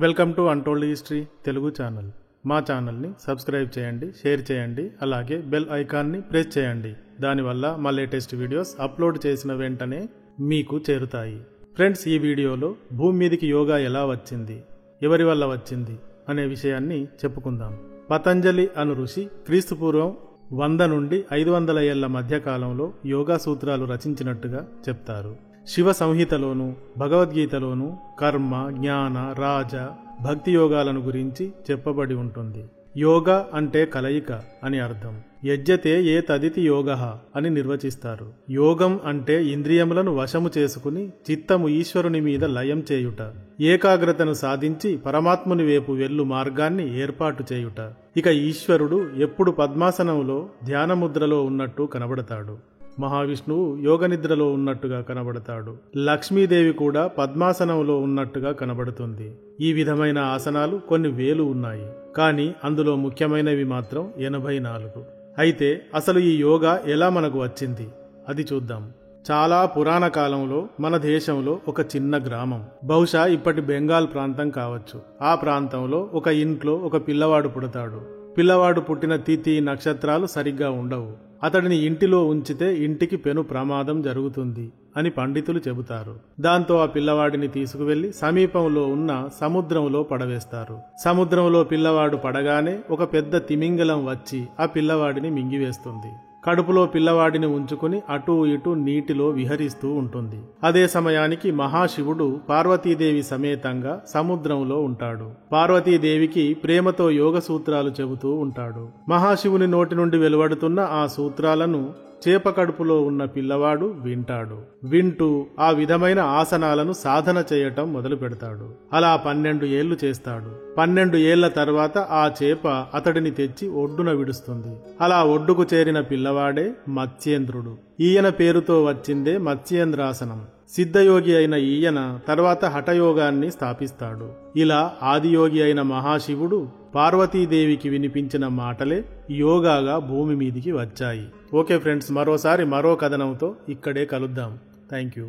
Welcome to untold history Telugu channel. మా ఛానల్ని subscribe చేయండి, షేర్ చేయండి, అలాగే బెల్ ఐకాన్ని ప్రెస్ చేయండి. దానివల్ల మా లేటెస్ట్ వీడియోస్ అప్లోడ్ చేసిన వెంటనే మీకు చేరుతాయి. ఫ్రెండ్స్, ఈ వీడియోలో భూమి మీదకి యోగా ఎలా వచ్చింది, ఎవరి వల్ల వచ్చింది అనే విషయాన్ని చెప్పుకుందాం. పతంజలి అను ఋషి క్రీస్తుపూర్వం 100 నుండి 500 ఏళ్ల మధ్యకాలంలో యోగా సూత్రాలు రచించినట్టుగా చెప్తారు. శివ సంహితలోను భగవద్గీతలోను కర్మ, జ్ఞాన, రాజ, భక్తి యోగాలను గురించి చెప్పబడి ఉంటుంది. యోగా అంటే కలయిక అని అర్థం. యజ్యతే ఏ తదితి యోగః అని నిర్వచిస్తారు. యోగం అంటే ఇంద్రియములను వశము చేసుకుని చిత్తము ఈశ్వరుని మీద లయం చేయుట, ఏకాగ్రతను సాధించి పరమాత్ముని వైపు వెళ్ళు మార్గాన్ని ఏర్పాటు చేయుట. ఇక ఈశ్వరుడు ఎప్పుడు పద్మాసనంలో ధ్యానముద్రలో ఉన్నట్టు కనబడతాడు. మహావిష్ణువు యోగనిద్రలో ఉన్నట్టుగా కనబడతాడు. లక్ష్మీదేవి కూడా పద్మాసనంలో ఉన్నట్టుగా కనబడుతుంది. ఈ విధమైన ఆసనాలు కొన్ని వేలు ఉన్నాయి, కానీ అందులో ముఖ్యమైనవి మాత్రం 84. అయితే అసలు ఈ యోగా ఎలా మనకు వచ్చింది అది చూద్దాం. చాలా పురాణ కాలంలో మన దేశంలో ఒక చిన్న గ్రామం, బహుశా ఇప్పటి బెంగాల్ ప్రాంతం కావచ్చు. ఆ ప్రాంతంలో ఒక ఇంట్లో ఒక పిల్లవాడు పుడతాడు. పిల్లవాడు పుట్టిన తిథి నక్షత్రాలు సరిగ్గా ఉండవు. అతడిని ఇంటిలో ఉంచితే ఇంటికి పెను ప్రమాదం జరుగుతుంది అని పండితులు చెబుతారు. దాంతో ఆ పిల్లవాడిని తీసుకువెళ్లి సమీపంలో ఉన్న సముద్రంలో పడవేస్తారు. సముద్రంలో పిల్లవాడు పడగానే ఒక పెద్ద తిమింగలం వచ్చి ఆ పిల్లవాడిని మింగివేస్తుంది. కడుపులో పిల్లవాడిని ఉంచుకుని అటూ ఇటూ నీటిలో విహరిస్తూ ఉంటుంది. అదే సమయానికి మహాశివుడు పార్వతీదేవి సమేతంగా సముద్రంలో ఉంటాడు. పార్వతీదేవికి ప్రేమతో యోగ సూత్రాలు చెబుతూ ఉంటాడు. మహాశివుని నోటి నుండి వెలువడుతున్న ఆ సూత్రాలను చేప కడుపులో ఉన్న పిల్లవాడు వింటాడు. వింటూ ఆ విధమైన ఆసనాలను సాధన చేయటం మొదలు పెడతాడు. అలా 12 ఏళ్లు చేస్తాడు. 12 ఏళ్ల తర్వాత ఆ చేప అతడిని తెచ్చి ఒడ్డున విడుస్తుంది. అలా ఒడ్డుకు చేరిన పిల్లవాడే మత్స్యేంద్రుడు. ఈయన పేరుతో వచ్చిందే మత్స్యేంద్రాసనం. సిద్ధయోగి అయిన ఈయన తర్వాత హఠయోగాన్ని స్థాపిస్తాడు. ఇలా ఆదియోగి అయిన మహాశివుడు పార్వతీదేవికి వినిపించిన మాటలే యోగాగా భూమి మీదికి వచ్చాయి. ఓకే ఫ్రెండ్స్, మరోసారి మరో కథనంతో ఇక్కడే కలుద్దాం. Thank you.